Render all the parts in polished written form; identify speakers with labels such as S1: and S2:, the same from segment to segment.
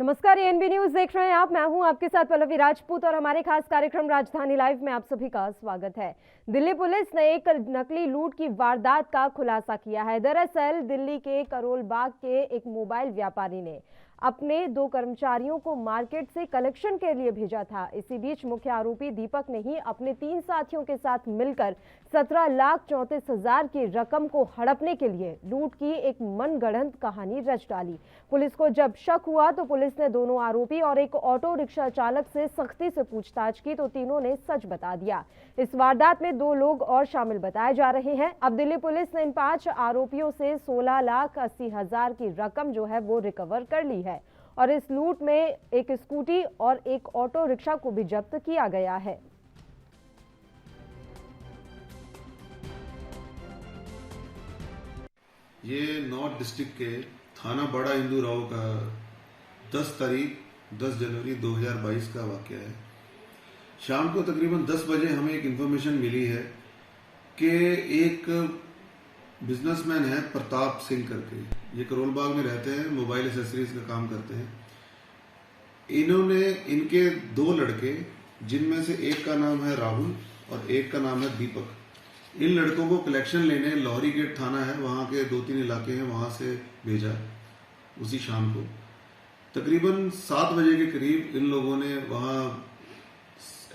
S1: नमस्कार, ANB news देख रहे हैं आप। मैं हूं आपके साथ पल्लवी राजपूत और हमारे खास कार्यक्रम राजधानी लाइव में आप सभी का स्वागत है। दिल्ली पुलिस ने एक नकली लूट की वारदात का खुलासा किया है। दरअसल दिल्ली के करोल बाग के एक मोबाइल व्यापारी ने अपने 2 कर्मचारियों को मार्केट से कलेक्शन के लिए भेजा था। इसी बीच मुख्य आरोपी दीपक ने ही अपने 3 साथियों के साथ मिलकर 17,34,000 की रकम को हड़पने के लिए लूट की एक मनगढ़ंत कहानी रच डाली। पुलिस को जब शक हुआ तो पुलिस ने दोनों आरोपी और एक ऑटो रिक्शा चालक से सख्ती से पूछताछ की तो तीनों ने सच बता दिया। इस वारदात में 2 लोग और शामिल बताए जा रहे हैं। अब दिल्ली पुलिस ने इन 5 आरोपियों से 16,80,000 की रकम जो है वो रिकवर कर ली है और इस लूट में एक स्कूटी और एक ऑटो रिक्शा को भी जब्त किया गया है।
S2: ये नॉर्थ डिस्ट्रिक्ट के थाना बड़ा इंदू राव का 10 जनवरी 2022 का वाकया है। शाम को तकरीबन 10 बजे हमें एक इन्फॉर्मेशन मिली है कि एक बिजनेसमैन है प्रताप सिंह करके, ये करोल बाग में रहते हैं, मोबाइल एसेसरीज का काम करते हैं। इन्होंने इनके 2 लड़के, जिनमें से एक का नाम है राहुल और एक का नाम है दीपक, इन लड़कों को कलेक्शन लेने लाहौरी गेट थाना है, वहां के 2-3 इलाके हैं, वहां से भेजा। उसी शाम को तकरीबन 7 बजे के करीब इन लोगों ने वहां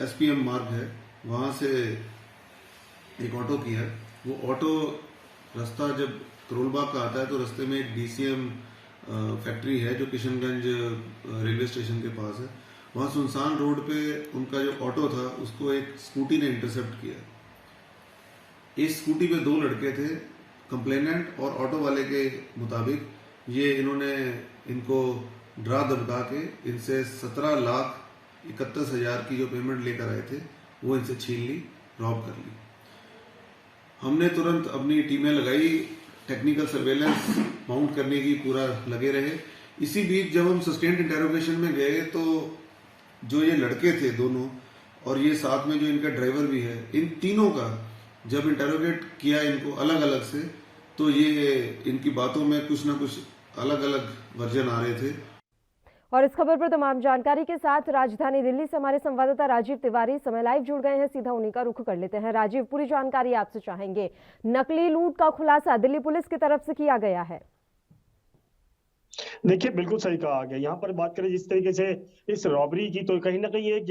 S2: एसपीएम मार्ग है, वहां से एक ऑटो किया। वो ऑटो रास्ता जब करोलबाग का आता है तो रास्ते में एक डीसीएम फैक्ट्री है जो किशनगंज रेलवे स्टेशन के पास है। वहां सुनसान रोड पे उनका जो ऑटो था उसको एक स्कूटी ने इंटरसेप्ट किया। इस स्कूटी पे 2 लड़के थे। कंप्लेनेंट और ऑटो वाले के मुताबिक ये इन्होंने इनको डरा धमका के इनसे 17,31,000 की जो पेमेंट लेकर आए थे वो इनसे छीन ली, रॉब कर ली। हमने तुरंत अपनी टीमें लगाई, टेक्निकल सर्वेलेंस माउंट करने की पूरा लगे रहे। इसी बीच जब हम सस्टेन्ड इंटेरोगेशन में गए तो जो ये लड़के थे दोनों और ये साथ में जो इनका ड्राइवर भी है, इन तीनों का जब इंटेरोगेट किया इनको अलग अलग से, तो ये इनकी बातों में कुछ ना कुछ अलग अलग वर्जन आ रहे थे।
S1: और इस खबर पर तमाम जानकारी के साथ राजधानी दिल्ली से हमारे संवाददाता राजीव तिवारी समय लाइव जुड़ गए हैं। सीधा उन्हीं का रुख कर लेते हैं। राजीव, पूरी जानकारी आपसे चाहेंगे। नकली लूट का खुलासा दिल्ली पुलिस की तरफ से किया गया है।
S3: देखिए, बिल्कुल सही कहा गया। यहाँ पर बात करें जिस तरीके से इस रॉबरी की, तो कहीं ना कहीं एक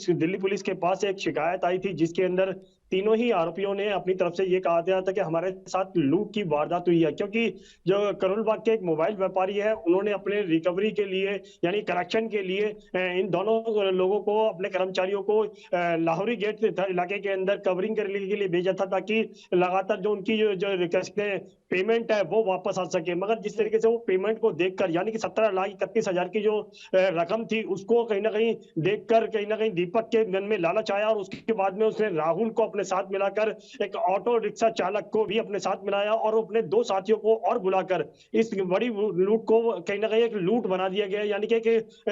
S3: दिल्ली पुलिस के पास एक शिकायत आई थी जिसके अंदर तीनों ही आरोपियों ने अपनी तरफ से ये कहा था कि हमारे साथ लूट की वारदात हुई है, क्योंकि जो करोल बाग के एक मोबाइल व्यापारी है उन्होंने अपने रिकवरी के लिए यानी कलेक्शन के लिए इन दोनों लोगों को, अपने कर्मचारियों को लाहौरी गेट इलाके के अंदर कवरिंग करने के लिए भेजा था ताकि लगातार जो उनकी जो पेमेंट है वो वापस आ सके। मगर जिस तरीके से वो पेमेंट को देखकर, यानी कि 17,31,000 की जो रकम थी उसको कहीं ना कहीं देखकर कहीं ना कहीं दीपक के मन में लालच आया और उसके बाद में उसने राहुल को अपने साथ मिलाकर एक ऑटो रिक्शा चालक को भी अपने साथ मिलाया और अपने 2 साथियों को और बुलाकर इस बड़ी लूट को कहीं ना कहीं एक लूट बना दिया गया, यानी कि एक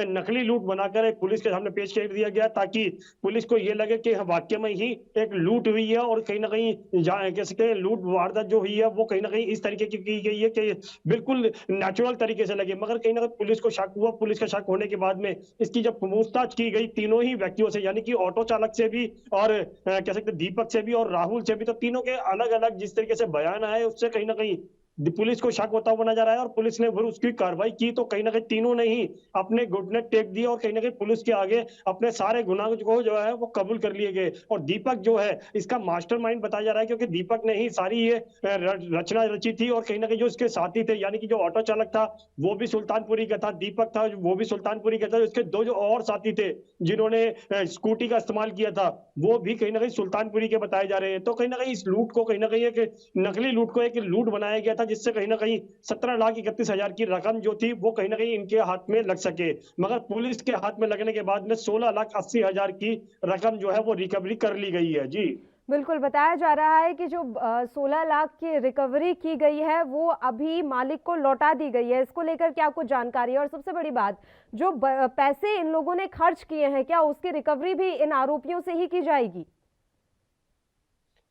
S3: नकली लूट बनाकर एक पुलिस के सामने पेश कर दिया गया ताकि पुलिस को यह लगे कि वाकई में ही एक लूट हुई है और कहीं ना कहीं कह सकते हैं लूट वारदात जो हुई है वो कहीं ना कहीं इस तरीके की गई है कि बिल्कुल नेचुरल तरीके से लगे। मगर कहीं ना कहीं पुलिस को शक हुआ। पुलिस का शक होने के बाद में इसकी जब पूछताछ की गई तीनों ही व्यक्तियों से, यानी कि ऑटो चालक से भी और कह सकते दीपक से भी और राहुल से भी, तो तीनों के अलग अलग जिस तरीके से बयान आए उससे कहीं ना कहीं पुलिस को शक होता हुआ नजर आया और पुलिस ने फिर उसकी कार्रवाई की तो कहीं ना कहीं तीनों ने ही अपने घुटने टेक दिए और कहीं ना कहीं पुलिस के आगे अपने सारे गुनाह को जो है वो कबूल कर लिए गए। और दीपक जो है इसका मास्टरमाइंड बताया जा रहा है, क्योंकि दीपक ने ही सारी ये रचना रची थी और कहीं ना कहीं जो इसके साथी थे, यानी कि जो ऑटो चालक था वो भी सुल्तानपुरी का था, दीपक था वो भी सुल्तानपुरी का था, इसके 2 जो और साथी थे जिन्होंने स्कूटी का इस्तेमाल किया था वो भी कहीं ना कहीं सुल्तानपुरी के बताए जा रहे हैं। तो कहीं ना कहीं इस लूट को कहीं ना कहीं एक नकली लूट को एक लूट बनाया गया था जिससे कहीं ना कहीं 17,31,000 की रकम जो थी वो कहीं ना कहीं इनके हाथ में लग सके। मगर पुलिस के हाथ में लगने के बाद में 16,80,000 की रकम जो है वो रिकवरी कर ली गई है। जी
S1: बिल्कुल, बताया जा रहा है कि जो 16 लाख की रिकवरी की गई है वो अभी मालिक को लौटा दी गई है। इसको लेकर क्या कुछ जानकारी है? और सबसे बड़ी बात, जो पैसे इन लोगों ने खर्च किए हैं क्या उसकी रिकवरी भी इन आरोपियों से ही की जाएगी?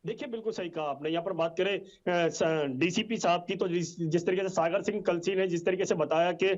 S3: देखिए, बिल्कुल सही कहा आपने। यहाँ पर बात करें डीसीपी साहब की, तो जिस तरीके से सागर सिंह कलसी ने जिस तरीके से बताया कि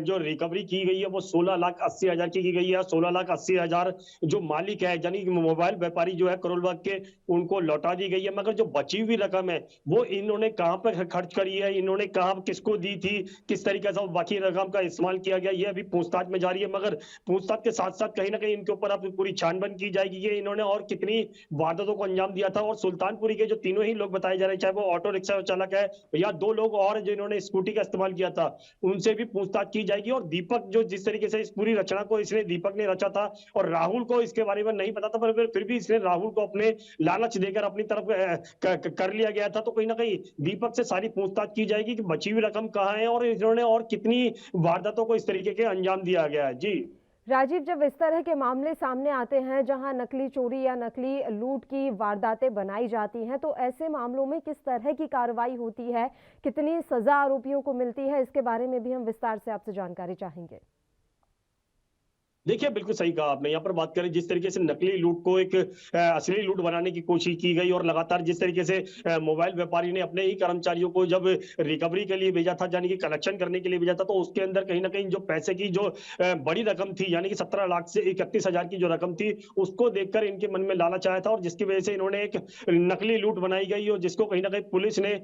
S3: जो रिकवरी की गई है वो 16,80,000 की गई है। 16,80,000 जो मालिक है यानी कि मोबाइल व्यापारी जो है करोल बाग के, उनको लौटा दी गई है। मगर जो बची हुई रकम है वो इन्होंने कहाँ पर खर्च करी है, इन्होंने कहाँ किसको दी थी, किस तरीके से वो बाकी रकम का इस्तेमाल किया गया, ये अभी पूछताछ में जारी है। मगर पूछताछ के साथ साथ कहीं ना कहीं इनके ऊपर अब पूरी छानबीन की जाएगी कि इन्होंने और कितनी वारदातों को अंजाम दिया था। और सुल्तानपुरी के जो तीनों ही लोग बताए जा रहे हैं, चाहे वो ऑटो रिक्शा चालक है या दो लोग और जिन्होंने स्कूटी का इस्तेमाल किया था, उनसे भी पूछताछ की जाएगी। और दीपक जो जिस तरीके से इस पूरी रचना को इसने दीपक ने रचा था और राहुल को इसके बारे में नहीं पता था, पर फिर भी इसने राहुल को अपने लालच देकर अपनी तरफ कर लिया गया था। तो कहीं ना कहीं दीपक से सारी पूछताछ की जाएगी कि बची हुई रकम कहाँ है और इन्होंने और कितनी वारदातों को इस तरीके के अंजाम दिया गया है। जी
S1: राजीव, जब इस तरह के मामले सामने आते हैं जहां नकली चोरी या नकली लूट की वारदातें बनाई जाती हैं, तो ऐसे मामलों में किस तरह की कार्रवाई होती है, कितनी सजा आरोपियों को मिलती है, इसके बारे में भी हम विस्तार से आपसे जानकारी चाहेंगे।
S3: देखिए, बिल्कुल सही कहा आपने। यहाँ पर बात करें जिस तरीके से नकली लूट को एक असली लूट बनाने की कोशिश की गई और लगातार जिस तरीके से मोबाइल व्यापारी ने अपने ही कर्मचारियों को जब रिकवरी के लिए भेजा था, यानी कि कलेक्शन करने के लिए भेजा था, तो उसके अंदर कहीं ना कहीं जो पैसे की जो बड़ी रकम थी, यानी कि 17 लाख से 31,000 की जो रकम थी, उसको देखकर इनके मन में लालच आया था और जिसकी वजह से इन्होंने एक नकली लूट बनाई गई और जिसको कहीं ना कहीं पुलिस ने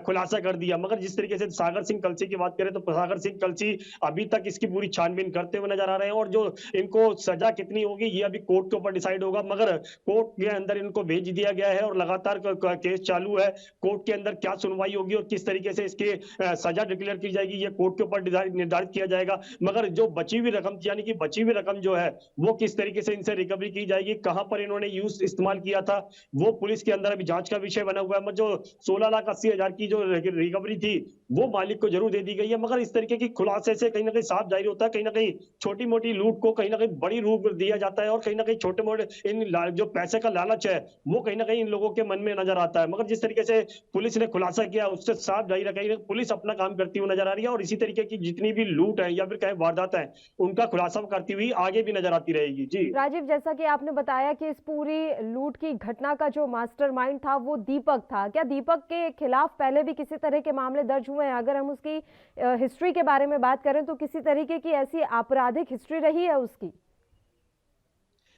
S3: खुलासा कर दिया। मगर जिस तरीके से सागर सिंह कलसी की बात करें तो सागर सिंह कलसी अभी तक इसकी पूरी छानबीन करते हुए नजर आ रहे हैं और जो इनको सजा कितनी होगी ये अभी कोर्ट के ऊपर डिसाइड होगा। मगर कोर्ट के अंदर इनको भेज दिया गया है और लगातार केस चालू है। कोर्ट के अंदर क्या सुनवाई होगी और किस तरीके से इसके सजा डिक्लेयर की जाएगी, ये कोर्ट के ऊपर निर्धारित किया जाएगा। मगर जो बची हुई रकम यानी कि बची हुई रकम जो है वो किस तरीके से इनसे रिकवरी की जाएगी, कहां पर इन्होंने यूज इस्तेमाल किया था, वो पुलिस के अंदर अभी जांच का विषय बना हुआ है। जो 16,80,000 की जो रिकवरी थी वो मालिक को जरूर दे दी गई है। मगर इस तरीके की खुलासे से कहीं ना कहीं साफ जाहिर होता है, कहीं ना कहीं छोटी मोटी लूट को कहीं ना कहीं बड़ी रूप दिया जाता है और कहीं ना कहीं छोटे मोटे जो पैसे का लालच है वो कहीं ना कहीं इन लोगों के मन में नजर आता है। मगर जिस तरीके से पुलिस ने खुलासा किया उससे साफ जाहिर है कहीं पुलिस अपना काम करती हुई नजर आ रही है और इसी तरीके की जितनी भी लूट है या फिर कहीं वारदात है उनका खुलासा करती हुई आगे भी नजर आती रहेगी। जी
S1: राजीव, जैसा कि आपने बताया कि इस पूरी लूट की घटना का जो मास्टरमाइंड था वो दीपक था, क्या दीपक के खिलाफ पहले भी किसी तरह के मामले दर्ज हुए हैं? अगर हम उसकी हिस्ट्री के बारे में बात करें तो किसी तरीके की ऐसी आपराधिक हिस्ट्री रही है उसकी?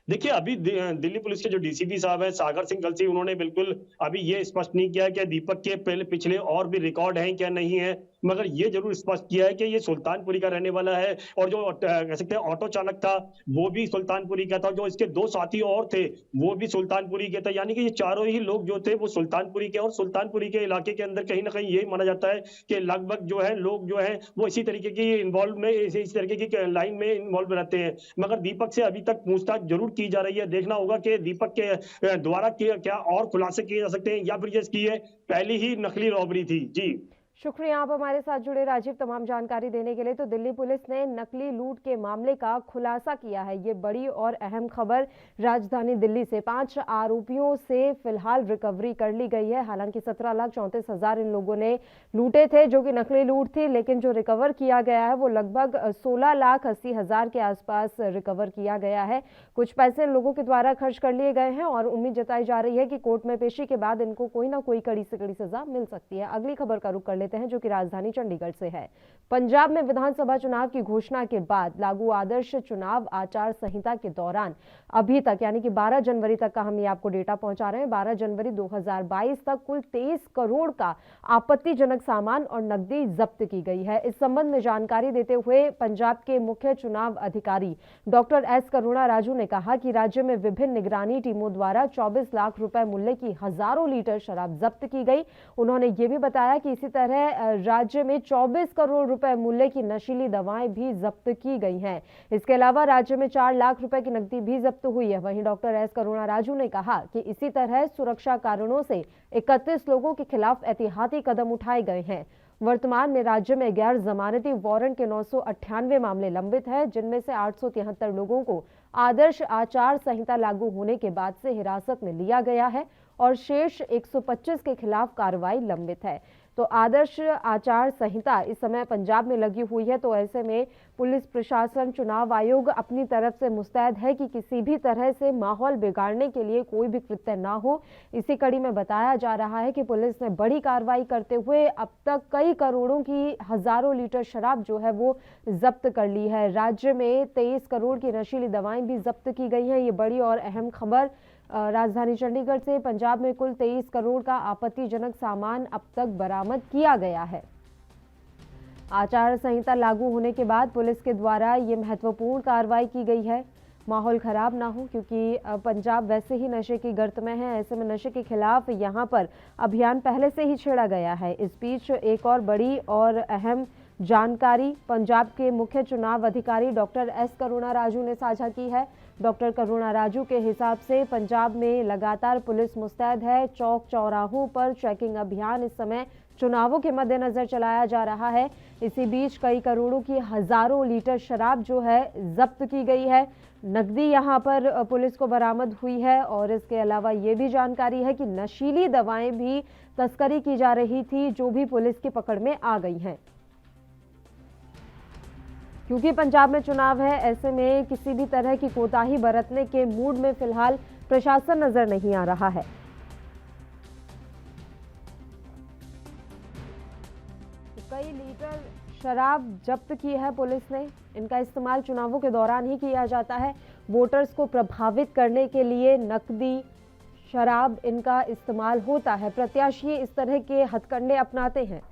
S3: देखिए, अभी दिल्ली पुलिस के जो डीसीपी साहब है सागर सिंह कलसी, उन्होंने बिल्कुल अभी ये स्पष्ट नहीं किया कि दीपक के पहले पिछले और भी रिकॉर्ड हैं क्या नहीं है। मगर ये जरूर स्पष्ट किया है कि ये सुल्तानपुरी का रहने वाला है और जो कह सकते हैं ऑटो चालक था वो भी सुल्तानपुरी का था, जो इसके दो साथी और थे वो भी सुल्तानपुरी के थे। यानी कि ये चारों ही लोग जो थे वो सुल्तानपुरी के और सुल्तानपुरी के इलाके के अंदर कहीं ना कहीं यही माना जाता है कि लगभग जो है लोग जो है वो इसी तरीके की इन्वॉल्व में इस तरीके की लाइन में इन्वॉल्व रहते हैं। मगर दीपक से अभी तक पूछताछ जरूर की जा रही है। देखना होगा कि दीपक के द्वारा क्या और खुलासे किए जा सकते हैं या फिर इसकी ये पहली ही नकली रॉबरी थी। जी
S1: शुक्रिया आप हमारे साथ जुड़े राजीव, तमाम जानकारी देने के लिए। तो दिल्ली पुलिस ने नकली लूट के मामले का खुलासा किया है। ये बड़ी और अहम खबर राजधानी दिल्ली से 5 आरोपियों से फिलहाल रिकवरी कर ली गई है। हालांकि 17,34,000 इन लोगों ने लूटे थे जो कि नकली लूट थी, लेकिन जो रिकवर किया गया है वो लगभग 16,80,000 के आसपास रिकवर किया गया है। कुछ पैसे लोगों के द्वारा खर्च कर लिए गए हैं और उम्मीद जताई जा रही है कि कोर्ट में पेशी के बाद इनको कोई ना कोई कड़ी से कड़ी सजा मिल सकती है। अगली खबर का रुख कर लेते हैं जो कि राजधानी चंडीगढ़ से है। पंजाब में विधानसभा चुनाव की घोषणा के बाद लागू आदर्श चुनाव आचार संहिता के दौरान अभी तक यानी कि 12 जनवरी तक का हम ये आपको डेटा पहुंचा रहे हैं, 12 जनवरी 2022 तक कुल 23 करोड़ का आपत्तिजनक सामान और नकदी जब्त की गई है। इस संबंध में जानकारी देते हुए पंजाब के मुख्य चुनाव अधिकारी डॉक्टर एस करुणा राजू ने कहा कि राज्य में विभिन्न निगरानी टीमों द्वारा 24 लाख रुपए मूल्य की हजारों लीटर शराब जब्त की गई। उन्होंने ये भी बताया कि इसी तरह राज्य में 24 करोड़ रुपए मूल्य की नशीली दवाएं भी जब्त की गई हैं। इसके अलावा राज्य में 4 लाख रुपए की नकदी भी जब्त हुई है। वहीं डॉक्टर एस करुणा राजू ने कहा कि इसी तरह सुरक्षा कारणों से 31 लोगों के खिलाफ एहतियाती कदम उठाए गए हैं। वर्तमान में राज्य में गैर जमानती वारंट के 998 मामले लंबित हैं, जिनमें से 873 लोगों को आदर्श आचार संहिता लागू होने के बाद से हिरासत में लिया गया है और शेष 125 के खिलाफ कार्रवाई लंबित है। तो आदर्श आचार संहिता इस समय पंजाब में लगी हुई है, तो ऐसे में पुलिस प्रशासन, चुनाव आयोग अपनी तरफ से मुस्तैद है कि किसी भी तरह से माहौल बिगाड़ने के लिए कोई भी कृत्य ना हो। इसी कड़ी में बताया जा रहा है कि पुलिस ने बड़ी कार्रवाई करते हुए अब तक कई करोड़ों की हजारों लीटर शराब जो है वो जब्त कर ली है। राज्य में 23 करोड़ की नशीली दवाएं भी जब्त की गई हैं। ये बड़ी और अहम खबर राजधानी चंडीगढ़ से। पंजाब में कुल 23 करोड़ का आपत्तिजनक सामान अब तक बरामद किया गया है। आचार संहिता लागू होने के बाद पुलिस के द्वारा ये महत्वपूर्ण कार्रवाई की गई है। माहौल खराब ना हो, क्योंकि पंजाब वैसे ही नशे की गर्त में है। ऐसे में नशे के खिलाफ यहां पर अभियान पहले से ही छेड़ा गया है। इस बीच एक और बड़ी और अहम जानकारी पंजाब के मुख्य चुनाव अधिकारी डॉक्टर एस करुणा राजू ने साझा की है। डॉक्टर करुणा राजू के हिसाब से पंजाब में लगातार पुलिस मुस्तैद है। चौक चौराहों पर चेकिंग अभियान इस समय चुनावों के मद्देनजर चलाया जा रहा है। इसी बीच कई करोड़ों की हजारों लीटर शराब जो है जब्त की गई है। नकदी यहां पर पुलिस को बरामद हुई है और इसके अलावा ये भी जानकारी है कि नशीली दवाएं भी तस्करी की जा रही थी, जो भी पुलिस की पकड़ में आ गई हैं। क्योंकि पंजाब में चुनाव है, ऐसे में किसी भी तरह की कोताही बरतने के मूड में फिलहाल प्रशासन नजर नहीं आ रहा है। कई लीटर शराब जब्त की है पुलिस ने। इनका इस्तेमाल चुनावों के दौरान ही किया जाता है। वोटर्स को प्रभावित करने के लिए नकदी, शराब इनका इस्तेमाल होता है। प्रत्याशी इस तरह के हथकंडे अपनाते हैं,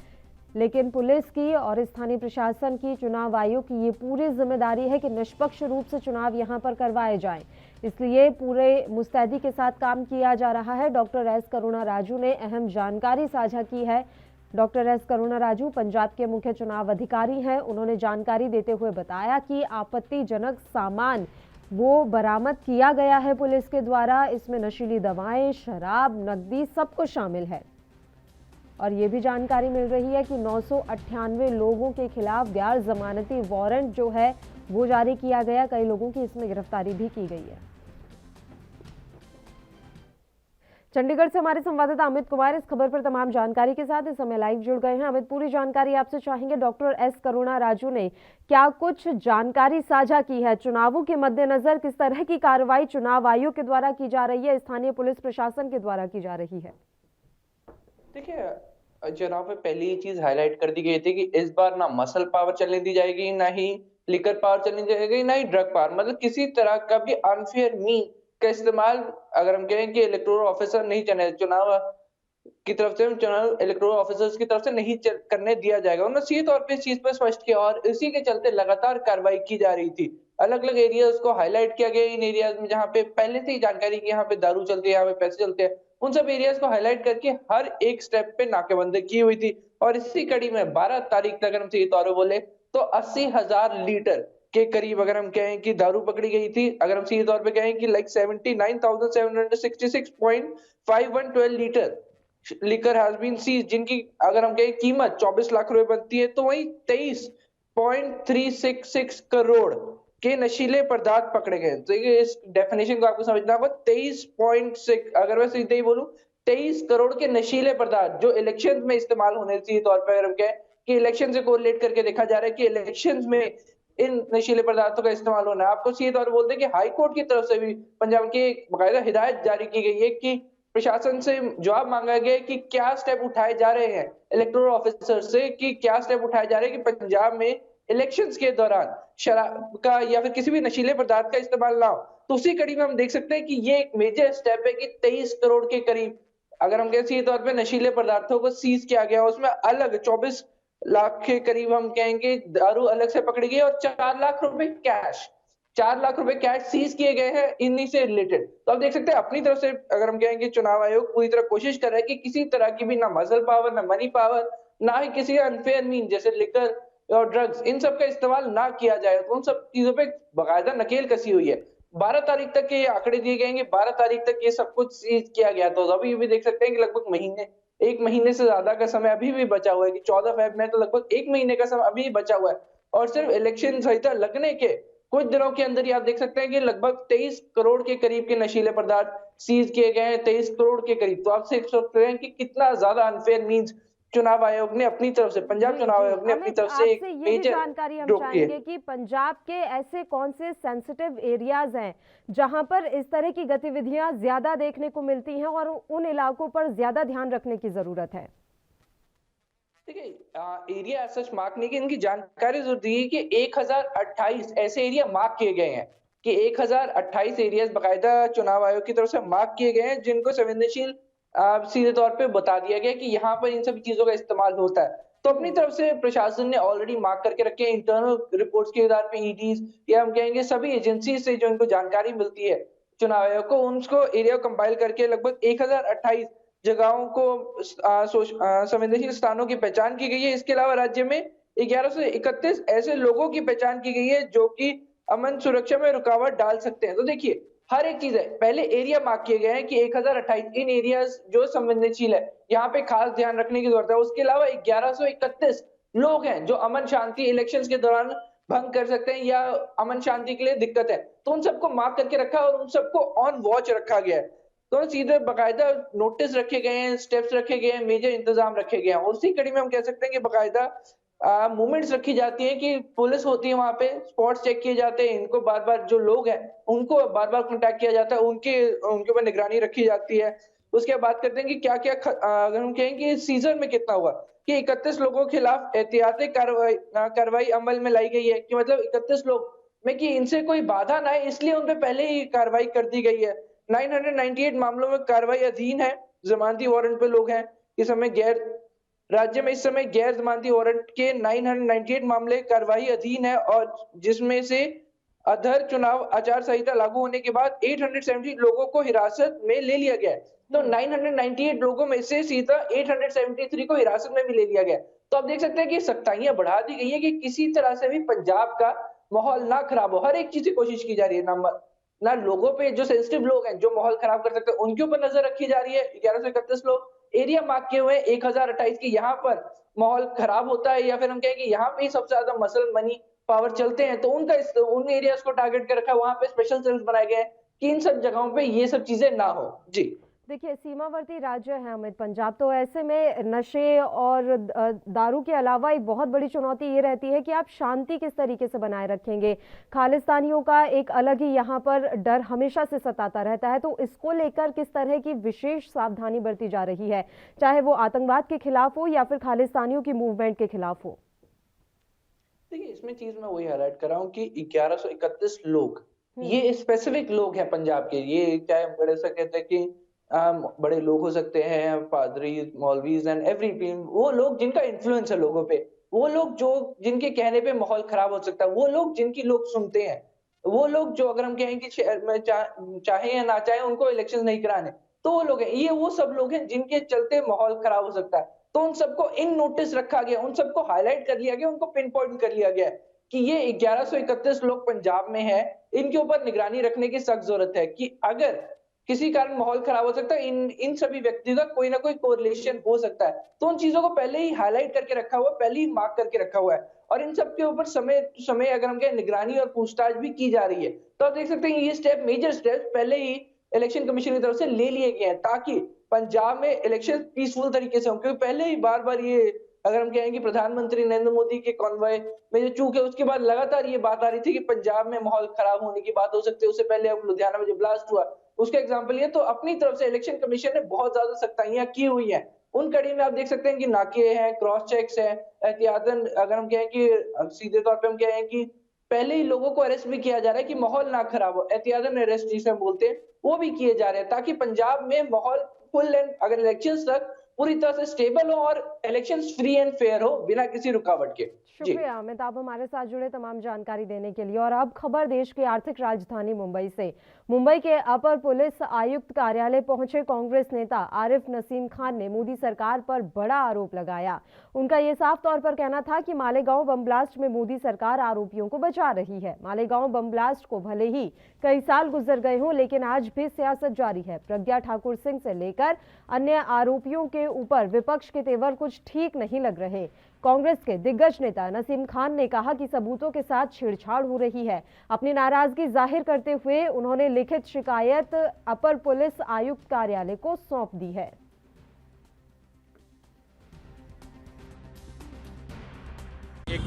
S1: लेकिन पुलिस की और स्थानीय प्रशासन की, चुनाव आयोग की ये पूरी जिम्मेदारी है कि निष्पक्ष रूप से चुनाव यहां पर करवाए जाएं। इसलिए पूरे मुस्तैदी के साथ काम किया जा रहा है। डॉक्टर एस करुणा राजू ने अहम जानकारी साझा की है। डॉक्टर एस करुणा राजू पंजाब के मुख्य चुनाव अधिकारी हैं। उन्होंने जानकारी देते हुए बताया कि आपत्तिजनक सामान वो बरामद किया गया है पुलिस के द्वारा। इसमें नशीली दवाएं, शराब, नकदी सब कुछ शामिल है। और ये भी जानकारी मिल रही है कि 998 लोगों के खिलाफ गैर जमानती वारंट जो है वो जारी किया गया। कई लोगों की इसमें गिरफ्तारी भी की गई है। चंडीगढ़ से हमारे संवाददाता अमित कुमार इस खबर पर तमाम जानकारी के साथ इस समय लाइव जुड़ गए हैं। अमित, पूरी जानकारी आपसे चाहेंगे। डॉक्टर एस करुणा राजू ने क्या कुछ जानकारी साझा की है? चुनावों के मद्देनजर किस तरह की कार्रवाई चुनाव आयोग के द्वारा की जा रही है, स्थानीय पुलिस प्रशासन के द्वारा की जा रही है?
S4: देखिए, चुनाव में पहली ही चीज हाईलाइट कर दी गई थी कि इस बार ना मसल पावर चलने दी जाएगी, ना ही लिकर पावर चलने दी जाएगी, ना ही ड्रग पावर। मतलब किसी तरह का भी अनफेयर मीन का इस्तेमाल, अगर हम कहें कि इलेक्टोरल ऑफिसर नहीं चले, चुनाव की तरफ से, चुनाव इलेक्टोरल ऑफिसर्स की तरफ से नहीं करने दिया जाएगा। उन्होंने सीधे तौर पे इस चीज पर स्पष्ट किया और इसी के चलते लगातार कार्रवाई की जा रही थी। अलग अलग एरियाज को हाईलाइट किया गया। इन एरियाज में जहाँ पे पहले से ही जानकारी की यहाँ पे दारू चलती है, यहाँ पे पैसे चलते हैं, उन सब एरियाज को हाईलाइट करके हर एक स्टेप पे नाकेबंदी की हुई थी। और इसी कड़ी में 12 तारीख तक अगर हम सही तौर पर बोले तो 80,000 लीटर के करीब अगर हम कहें कि दारू पकड़ी गई थी। अगर हम सीधे तौर पे कहें कि like 79,766.5112 litre liquor has been seize, जिनकी अगर हम कहें कीमत 24 लाख रुपए बनती है, तो वही 23.366 करोड़ के नशीले पदार्थ पकड़े गए। तो इस डेफिनेशन को आपको समझना होगा। 23.6, अगर मैं सीधे ही बोलूं, 23 करोड़ के नशीले पदार्थ जो इलेक्शन में इस्तेमाल होने सीधे तौर पर अगर हम कहें कि इलेक्शन से कोरिलेट करके देखा जा रहा है कि इलेक्शन में इन नशीले पदार्थों का इस्तेमाल होना है। आपको सीधे तौर पर बोलते हैं कि हाई कोर्ट की तरफ से भी पंजाब की बाकायदा हिदायत जारी की गई है कि प्रशासन से जवाब मांगा गया है कि क्या स्टेप उठाए जा रहे हैं इलेक्टोरल ऑफिसर से, कि क्या स्टेप उठाए जा रहे हैं कि पंजाब में इलेक्शंस के दौरान शराब का या फिर किसी भी नशीले पदार्थ का इस्तेमाल ना हो। तो उसी कड़ी में हम देख सकते हैं कि ये एक मेजर स्टेप है कि 23 करोड़ के करीब, अगर हम कहें तौर पे नशीले पदार्थों को सीज किया गया। उसमें अलग 24 लाख के करीब हम कहेंगे दारू अलग से पकड़ी गई और 4 लाख रुपए कैश, 4 लाख रुपए कैश सीज किए गए हैं इन्हीं से रिलेटेड। तो आप देख सकते हैं अपनी तरफ से अगर हम कहेंगे चुनाव आयोग पूरी तरह कोशिश कर रहा है कि किसी तरह की भी ना मसल पावर, ना मनी पावर, ना ही किसी अनफेयर मीन जैसे लिकर और ड्रग्स, इन सब का इस्तेमाल ना किया जाए। तो उन सब चीजों पे बाकायदा नकेल कसी हुई है। 12 तारीख तक के आंकड़े दिए गए, 12 तारीख तक ये सब कुछ सीज किया गया। तो अभी भी देख सकते हैं कि लगभग एक महीने से ज्यादा का समय अभी भी बचा हुआ है कि 14 फेब में, तो लगभग 1 महीने का समय अभी बचा हुआ है। और सिर्फ इलेक्शन संहिता लगने के कुछ दिनों के अंदर ही आप देख सकते हैं कि लगभग 23 करोड़ के करीब के नशीले पदार्थ सीज किए गए हैं, 23 करोड़ के करीब। तो आप देख सकते हैं कि कितना ज्यादा अनफेयर मीन्स चुनाव आयोग ने अपनी तरफ से, पंजाब
S1: जी,
S4: चुनाव
S1: जी।
S4: आयोग ने अपनी
S1: अमित,
S4: तरफ से एक
S1: आपसे ये भी
S4: मेजर
S1: जानकारी हम
S4: ड्रॉप की है।
S1: चाहेंगे कि पंजाब के ऐसे कौन से सेंसिटिव एरियाज हैं जहां पर इस तरह की गतिविधियां ज्यादा देखने को मिलती हैं और उन इलाकों पर ज्यादा ध्यान रखने की जरूरत है।
S4: देखिए, एरिया सच मार्क नहीं, कि इनकी जानकारी जो दी कि 1028 ऐसे एरिया मार्क किए गए हैं, कि 1028 एरियाज बकायदा चुनाव आयोग की तरफ से मार्क किए गए हैं, जिनको संवेदनशील सीधे तौर पे बता दिया गया कि यहाँ पर इन सभी चीजों का इस्तेमाल होता है। तो अपनी तरफ से प्रशासन ने ऑलरेडी मार्क करके रखे हैं, इंटरनल रिपोर्ट्स के आधार पे ईडीज या हम कहेंगे सभी एजेंसी से जो इनको जानकारी मिलती है चुनाव आयोग को, उनको एरिया कंपाइल करके लगभग 1028 जगहों को संवेदनशील स्थानों की पहचान की गई है। इसके अलावा राज्य में 1131 ऐसे लोगों की पहचान की गई है जो कि अमन सुरक्षा में रुकावट डाल सकते हैं। तो देखिए, हर एक चीज है, पहले एरिया मार्क किए गए हैं कि 1028 इन एरियाज जो संवेदनशील है, यहाँ पे खास ध्यान रखने की जरूरत है। उसके अलावा 1131 लोग हैं जो अमन शांति इलेक्शंस के दौरान भंग कर सकते हैं या अमन शांति के लिए दिक्कत है, तो उन सबको मार्क करके रखा है और उन सबको ऑन वॉच रखा गया है। तो सीधे बकायदा नोटिस रखे गए हैं, स्टेप्स रखे गए हैं, मेजर इंतजाम रखे गए हैं। और उसी कड़ी में हम कह सकते हैं कि बकायदा मूवमेंट्स रखी जाती है, कि पुलिस होती है वहां पे, स्पॉट्स चेक किए जाते हैं, इनको बार बार जो लोग हैं उनको बार बार कॉन्टैक्ट किया जाता है, उनके ऊपर निगरानी रखी जाती है। उसके बाद बात करते हैं कि क्या क्या अगर हम कहें कि सीजन में कितना हुआ, कि 31 लोगों के खिलाफ एहतियाती कार्रवाई अमल में लाई गई है, कि मतलब 31 लोग में कि इनसे कोई बाधा ना है, इसलिए उन पे पहले ही कार्रवाई कर दी गई है। 998 मामलों में कार्रवाई अधीन है, जमानती वारंट पे लोग हैं। इस समय राज्य में इस समय गैर जमानती वारंट के 998 मामले कार्रवाई अधीन है, और जिसमें से अधर चुनाव आचार संहिता लागू होने के बाद 870 लोगों को हिरासत में ले लिया गया है। तो 998 लोगों में से सीधा 873 को हिरासत में भी ले लिया गया। तो आप देख सकते हैं कि सख्ताइयां बढ़ा दी गई है, कि किसी तरह से भी पंजाब का माहौल ना खराब हो। हर एक चीज की कोशिश की जा रही है, ना लोगों पे, जो सेंसिटिव लोग हैं जो माहौल खराब कर सकते हैं उनके ऊपर नजर रखी जा रही है। 1131 लोग एरिया मार्क किए हुए हैं, 1028 की यहाँ पर माहौल खराब होता है या फिर हम कहें कि यहाँ पे ही सबसे ज्यादा मसल मनी पावर चलते हैं, तो उन एरियाज को टारगेट कर रखा है। वहां पे स्पेशल सेल्स बनाए गए हैं कि इन सब जगहों पे ये सब चीजें ना हो। जी
S1: देखिए, सीमावर्ती राज्य है अमित पंजाब, तो ऐसे में नशे और दारू के अलावा एक बहुत बड़ी चुनौती ये रहती है कि आप शांति किस तरीके से बनाए रखेंगे। खालिस्तानियों का एक अलग ही यहाँ पर डर हमेशा से सताता रहता है, तो इसको लेकर किस तरह की विशेष सावधानी बरती जा रही है, चाहे वो आतंकवाद के खिलाफ हो या फिर खालिस्तानियों की मूवमेंट के खिलाफ हो।
S4: देखिए, इसमें चीज मैं वही हाईलाइट कर रहा हूँ कि 1131 लोग, ये स्पेसिफिक लोग हैं पंजाब के। ये चाहे हम बड़े से कहते हैं कि बड़े लोग हो सकते हैं, पादरी, मौलवीज एंड एवरी, वो लोग जिनका इन्फ्लुएंस है लोगों पे, वो लोग जो जिनके कहने पे माहौल खराब हो सकता है, वो लोग जिनकी लोग सुनते हैं, वो लोग जो अगर हम कहें कि शहर में चाहे या ना चाहे उनको इलेक्शन नहीं कराने, तो वो लोग हैं, ये वो सब लोग हैं जिनके चलते माहौल खराब हो सकता है। तो उन सबको इन नोटिस रखा गया, उन सबको हाईलाइट कर लिया गया, उनको पिन पॉइंट कर लिया गया कि ये 1131 लोग पंजाब में है, इनके ऊपर निगरानी रखने की सख्त जरूरत है, कि अगर किसी कारण माहौल खराब हो सकता है, इन सभी व्यक्तियों का कोई ना कोई कोरिलेशन हो सकता है। तो उन चीजों को पहले ही हाईलाइट करके रखा हुआ है, पहले ही मार्क करके रखा हुआ है, और इन सब के ऊपर समय समय अगर हम कहें निगरानी और पूछताछ भी की जा रही है। तो आप देख सकते हैं ये स्टेप, मेजर स्टेप पहले ही इलेक्शन कमीशन की तरफ से ले लिए गए हैं, ताकि पंजाब में इलेक्शन पीसफुल तरीके से हो। क्योंकि पहले ही बार बार ये अगर हम कहें कि प्रधानमंत्री नरेंद्र मोदी के कॉन्वॉय में जो चूक है, उसके बाद लगातार ये बात आ रही थी कि पंजाब में माहौल खराब होने की बात हो सकती है। उससे पहले अब लुधियाना में जो ब्लास्ट हुआ उसका एग्जाम्पल ये। तो अपनी तरफ से इलेक्शन कमीशन ने बहुत ज्यादा सख्ताइयां की हुई है। उन कड़ी में आप देख सकते हैं कि नाके हैं, क्रॉस चेक्स हैं, एहतियातन अगर हम कहें कि सीधे तौर पे हम कहें कि पहले ही लोगों को अरेस्ट भी किया जा रहा है कि माहौल ना खराब हो, एहतियातन अरेस्ट जिसे हम बोलते हैं वो भी किए जा रहे हैं, ताकि पंजाब में माहौल फुल एंड अगर इलेक्शन तक पूरी तरह से स्टेबल हो और इलेक्शन फ्री एंड फेयर हो बिना किसी रुकावट के।
S1: शुक्रिया अमित, आप हमारे साथ जुड़े तमाम जानकारी देने के लिए। और अब खबर देश की आर्थिक राजधानी मुंबई से। मुंबई के अपर पुलिस आयुक्त कार्यालय पहुंचे कांग्रेस नेता आरिफ नसीम खान ने मोदी सरकार पर बड़ा आरोप लगाया। उनका ये साफ तौर पर कहना था कि मालेगांव बम ब्लास्ट में मोदी सरकार आरोपियों को बचा रही है। मालेगांव बम ब्लास्ट को भले ही कई साल गुजर गए हों, लेकिन आज भी सियासत जारी है। प्रज्ञा ठाकुर सिंह से लेकर अन्य आरोपियों के ऊपर विपक्ष के तेवर कुछ ठीक नहीं लग रहे। कांग्रेस के दिग्गज नेता नसीम खान ने कहा कि सबूतों के साथ छेड़छाड़ हो रही है। अपनी नाराजगी जाहिर करते हुए उन्होंने लिखित शिकायत अपर पुलिस आयुक्त कार्यालय को सौंप दी है।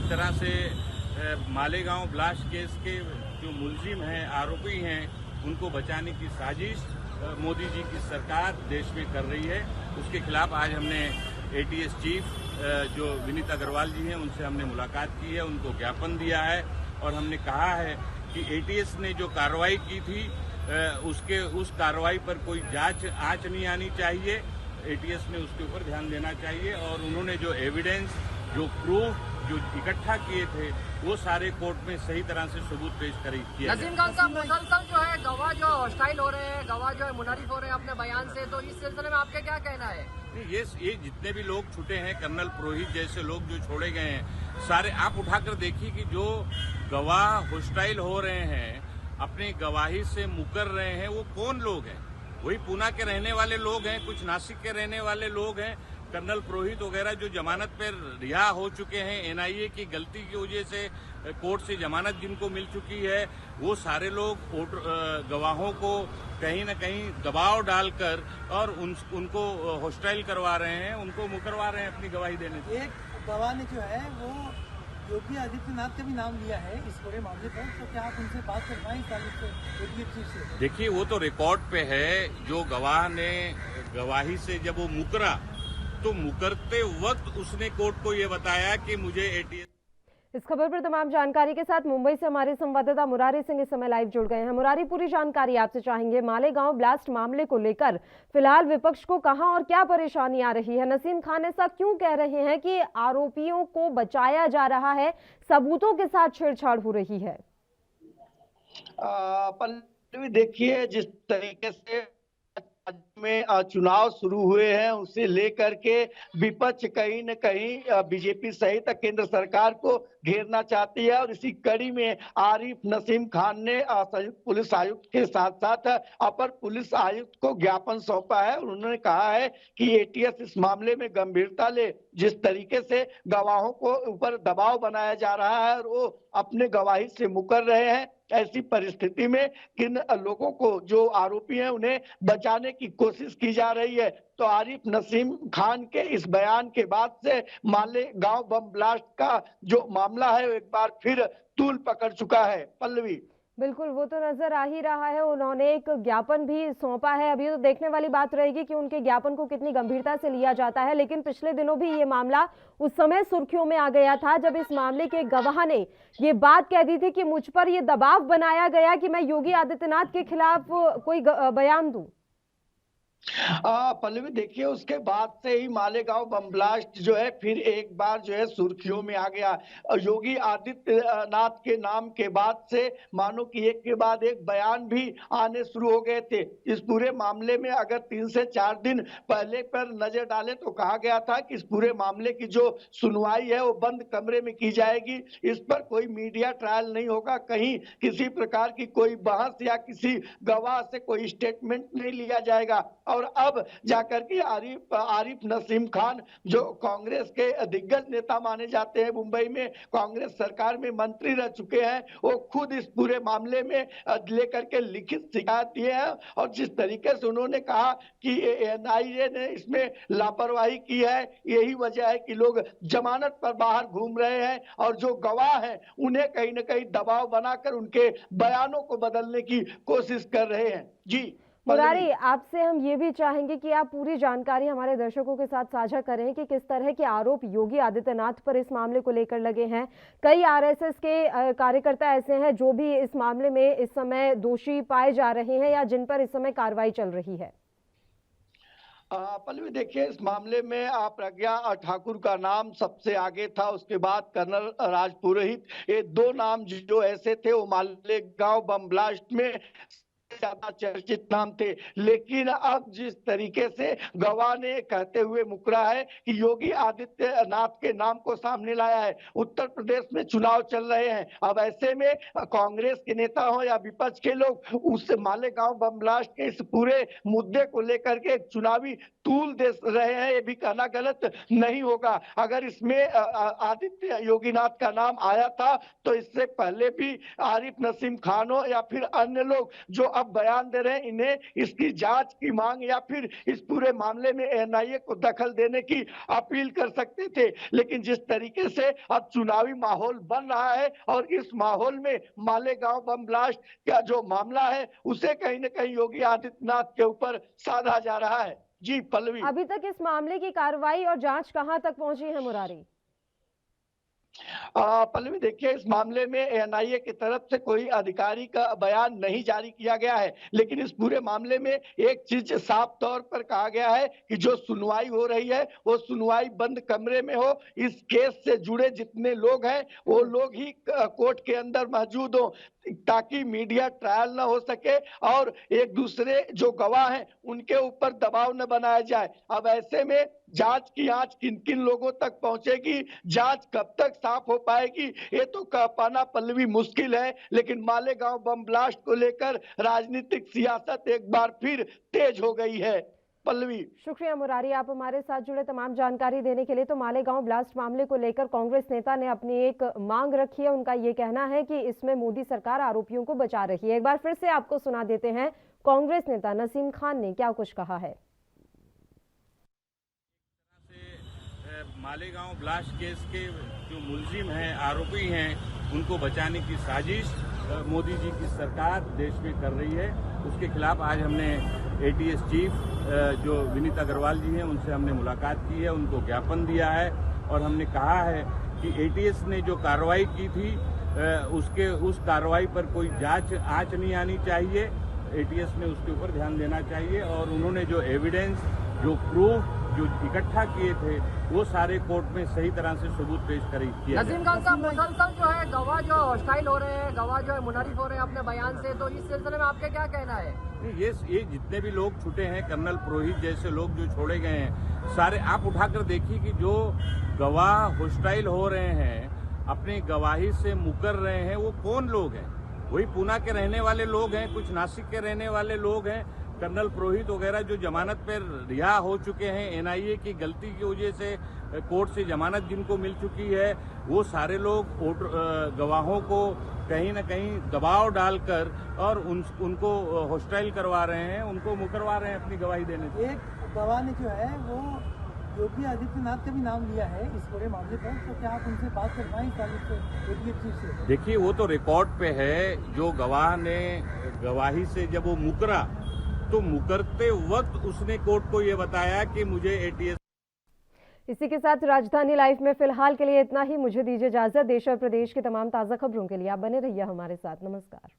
S5: तरह से मालेगांव ब्लास्ट केस के जो मुलजिम हैं, आरोपी हैं, उनको बचाने की साजिश मोदी जी की सरकार देश में कर रही है। उसके खिलाफ आज हमने एटीएस चीफ जो विनीत अग्रवाल जी हैं, उनसे हमने मुलाकात की है, उनको ज्ञापन दिया है और हमने कहा है कि एटीएस ने जो कार्रवाई की थी उस कार्रवाई पर कोई आंच नहीं आनी चाहिए। एटीएस ने उसके ऊपर ध्यान देना चाहिए और उन्होंने जो एविडेंस, जो प्रूफ जो इकट्ठा किए थे, वो सारे कोर्ट में सही तरह से सबूत पेश किया।
S6: नसीम खान साहब, मुसलसल जो है गवाह जो हॉस्टाइल हो रहे हैं, गवाह जो है मुनहरिफ हो रहे हैं अपने बयान से, तो इस सिलसिले में आपका क्या कहना है?
S5: ये जितने भी लोग छूटे हैं, कर्नल पुरोहित जैसे लोग जो छोड़े गए हैं, सारे आप उठाकर देखिए कि जो गवाह हॉस्टाइल हो रहे हैं, अपनी गवाही से मुकर रहे हैं, वो कौन लोग हैं? वही पूना के रहने वाले लोग हैं, कुछ नासिक के रहने वाले लोग हैं। कर्नल पुरोहित वगैरह जो जमानत पर रिहा हो चुके हैं, एनआईए की गलती की वजह से कोर्ट से जमानत जिनको मिल चुकी है, वो सारे लोग गवाहों को कहीं न कहीं दबाव डालकर और उनको हॉस्टाइल करवा रहे हैं, उनको मुकरवा रहे हैं अपनी गवाही देने से।
S7: एक गवाह ने जो है वो योगी आदित्यनाथ का भी नाम लिया है इस पूरे मामले पर, तो क्या आप उनसे बात कर पाएं इस तारीख से?
S5: देखिए, वो तो रिकॉर्ड पे है। जो गवाह ने गवाही से जब वो मुकरा, तो मुकरते वक्त उसने कोर्ट को ये बताया कि मुझे एटीएस।
S1: इस खबर पर तमाम जानकारी के साथ मुंबई से हमारे संवाददाता मुरारी सिंह इस समय लाइव जुड़ गए हैं। मुरारी, पूरी जानकारी आपसे चाहेंगे। मालेगांव ब्लास्ट मामले को लेकर फिलहाल विपक्ष को कहां और क्या परेशानी आ रही है? नसीम खान ऐसा क्यों कह रहे हैं कि आरोपियों को बचाया जा रहा है, सबूतों के साथ छेड़छाड़ हो रही है?
S8: पल्लवी, देखिए, जिस तरीके से में चुनाव शुरू हुए हैं, उसे लेकर के विपक्ष कहीं न कहीं बीजेपी सहित केंद्र सरकार को घेरना चाहती है और इसी कड़ी में आरिफ नसीम खान ने संयुक्त पुलिस आयुक्त के साथ साथ अपर पुलिस आयुक्त को ज्ञापन सौंपा है। उन्होंने कहा है कि एटीएस इस मामले में गंभीरता ले। जिस तरीके से गवाहों को ऊपर दबाव बनाया जा रहा है और वो अपने गवाही से मुकर रहे हैं, ऐसी परिस्थिति में किन लोगों को, जो आरोपी हैं, उन्हें बचाने की कोशिश की जा रही है। तो आरिफ नसीम खान के इस बयान के बाद से मालेगांव बम ब्लास्ट का जो मामला है वो एक बार फिर तूल पकड़ चुका है। पल्लवी,
S1: बिल्कुल, वो तो नजर आ ही रहा है। उन्होंने एक ज्ञापन भी सौंपा है। अभी तो देखने वाली बात रहेगी कि उनके ज्ञापन को कितनी गंभीरता से लिया जाता है। लेकिन पिछले दिनों भी ये मामला उस समय सुर्खियों में आ गया था जब इस मामले के गवाह ने ये बात कह दी थी कि मुझ पर ये दबाव बनाया गया कि मैं योगी आदित्यनाथ के खिलाफ कोई बयान दूं।
S8: पल्लवी, देखिए, उसके बाद से ही मालेगांव बम ब्लास्ट जो है फिर एक बार जो है सुर्खियों में आ गया। योगी आदित्यनाथ के नाम के बाद से मानो कि एक के बाद एक बयान भी आने शुरू हो गए थे। इस पूरे मामले में अगर 3 से 4 दिन पहले पर नजर डालें तो कहा गया था कि इस पूरे मामले की जो सुनवाई है वो बंद कमरे में की जाएगी, इस पर कोई मीडिया ट्रायल नहीं होगा, कहीं किसी प्रकार की कोई बहस या किसी गवाह से कोई स्टेटमेंट नहीं लिया जाएगा। और अब जाकर के आरिफ नसीम खान, जो कांग्रेस के दिग्गज नेता माने जाते हैं, मुंबई में कांग्रेस सरकार में मंत्री रह चुके हैं, वो खुद इस पूरे मामले में लेकर के लिखित शिकायत दिए हैं। और जिस तरीके से उन्होंने कहा कि एनआईए ने इसमें लापरवाही की है, यही वजह है कि लोग जमानत पर बाहर घूम रहे हैं और जो गवाह हैं उन्हें कहीं ना कहीं दबाव बनाकर उनके बयानों को बदलने की कोशिश कर रहे हैं। जी
S1: मुरारी, आपसे हम ये भी चाहेंगे कि आप पूरी जानकारी हमारे दर्शकों के साथ साझा करें कि किस तरह के आरोप योगी आदित्यनाथ पर इस मामले को लेकर लगे हैं। कई आरएसएस के कार्यकर्ता ऐसे हैं जो भी इस मामले में इस समय दोषी पाए जा रहे हैं या जिन पर इस समय कार्रवाई चल रही है।
S8: पल्लवी, देखिए, इस मामले में प्रज्ञा ठाकुर का नाम सबसे आगे था, उसके बाद कर्नल राजपुरोहित। ये 2 नाम जो ऐसे थे वो मालेगांव बम ब्लास्ट में ज्यादा चर्चित नाम थे। लेकिन अब जिस तरीके से गवाह ने कहते हुए मुकरा है कि योगी आदित्यनाथ के नाम को सामने लाया है, उत्तर प्रदेश में चुनाव चल रहे हैं, अब ऐसे में कांग्रेस के नेता हो या विपक्ष के लोग उस मालेगांव बम ब्लास्ट के इस पूरे मुद्दे को लेकर के एक चुनावी तूल दे रहे हैं, ये भी कहना गलत नहीं होगा। अगर इसमें आदित्य योगीनाथ का नाम आया था तो इससे पहले भी आरिफ नसीम खान हो या फिर अन्य लोग जो अब बयान दे रहे हैं, इन्हें इसकी जांच की मांग या फिर इस पूरे मामले में एनआईए को दखल देने की अपील कर सकते थे। लेकिन जिस तरीके से अब चुनावी माहौल बन रहा है और इस माहौल में मालेगांव बम ब्लास्ट का जो मामला है उसे कहीं न कहीं योगी आदित्यनाथ के ऊपर साधा जा रहा है। जी पल्लवी।
S1: अभी तक इस मामले की कार्रवाई और जांच कहां तक पहुंची है मुरारी?
S8: पल्लवी देखिए, इस मामले में एनआईए की तरफ से कोई अधिकारी का बयान नहीं जारी किया गया है, लेकिन इस पूरे मामले में एक चीज साफ तौर पर कहा गया है कि जो सुनवाई हो रही है वो सुनवाई बंद कमरे में हो। इस केस से जुड़े जितने लोग हैं वो लोग ही कोर्ट के अंदर मौजूद हो ताकि मीडिया ट्रायल न हो सके और एक दूसरे जो गवाह हैं उनके ऊपर दबाव न बनाया जाए। अब ऐसे में जांच की आंच किन किन लोगों तक पहुंचेगी, जांच कब तक साफ हो पाएगी, ये तो कह पाना पल्लवी मुश्किल है। लेकिन मालेगांव बम ब्लास्ट को लेकर राजनीतिक सियासत एक बार फिर तेज हो गई है। पल्लवी।
S1: शुक्रिया मुरारी, आप हमारे साथ जुड़े तमाम जानकारी देने के लिए। तो मालेगांव ब्लास्ट मामले को लेकर कांग्रेस नेता ने अपनी एक मांग रखी है। उनका ये कहना है कि इसमें मोदी सरकार आरोपियों को बचा रही है। एक बार फिर से आपको सुना देते हैं कांग्रेस नेता नसीम खान ने क्या कुछ कहा है।
S5: मालेगांव ब्लास्ट केस के जो मुलजिम हैं, आरोपी हैं, उनको बचाने की साजिश मोदी जी की सरकार देश में कर रही है। उसके खिलाफ आज हमने एटीएस चीफ जो विनीत अग्रवाल जी हैं उनसे हमने मुलाकात की है, उनको ज्ञापन दिया है और हमने कहा है कि एटीएस ने जो कार्रवाई की थी उस कार्रवाई पर कोई आंच नहीं आनी चाहिए। एटीएस ने उसके ऊपर ध्यान देना चाहिए और उन्होंने जो एविडेंस, जो प्रूफ जो इकट्ठा किए थे वो सारे कोर्ट में सही तरह से सबूत पेश किया।
S6: नसीम खान साहब, मुसलसल जो है गवाह जो हॉस्टाइल हो रहे हैं, गवाह जो है मुनरिफ हो रहे हैं अपने बयान से, तो इस सिलसिले में आपका क्या कहना है?
S5: ये जितने भी लोग छूटे हैं, कर्नल पुरोहित जैसे लोग जो छोड़े गए हैं, सारे आप उठाकर देखिए कि जो गवाह हॉस्टाइल हो रहे हैं, अपनी गवाही से मुकर रहे हैं, वो कौन लोग हैं? वही पूना के रहने वाले लोग हैं, कुछ नासिक के रहने वाले लोग हैं। कर्नल पुरोहित वगैरह जो जमानत पर रिहा हो चुके हैं, एनआईए की गलती की वजह से कोर्ट से जमानत जिनको मिल चुकी है, वो सारे लोग गवाहों को कहीं न कहीं दबाव डालकर और उनको हॉस्टाइल करवा रहे हैं, उनको मुकरवा रहे हैं अपनी गवाही देने से।
S7: एक गवाह ने जो है वो योगी आदित्यनाथ का भी नाम लिया है इस पूरे मामले पर, तो क्या आप उनसे बात कर पाएं इस तारीख से एटीएस चीफ से?
S5: देखिए, वो तो रिकॉर्ड पे है। जो गवाह ने गवाही से जब वो मुकरा तो मुकरते वक्त उसने कोर्ट को ये बताया कि मुझे एटीएस।
S1: इसी के साथ राजधानी लाइव में फिलहाल के लिए इतना ही। मुझे दीजिए इजाजत। देश और प्रदेश की तमाम ताज़ा खबरों के लिए आप बने रहिए हमारे साथ। नमस्कार।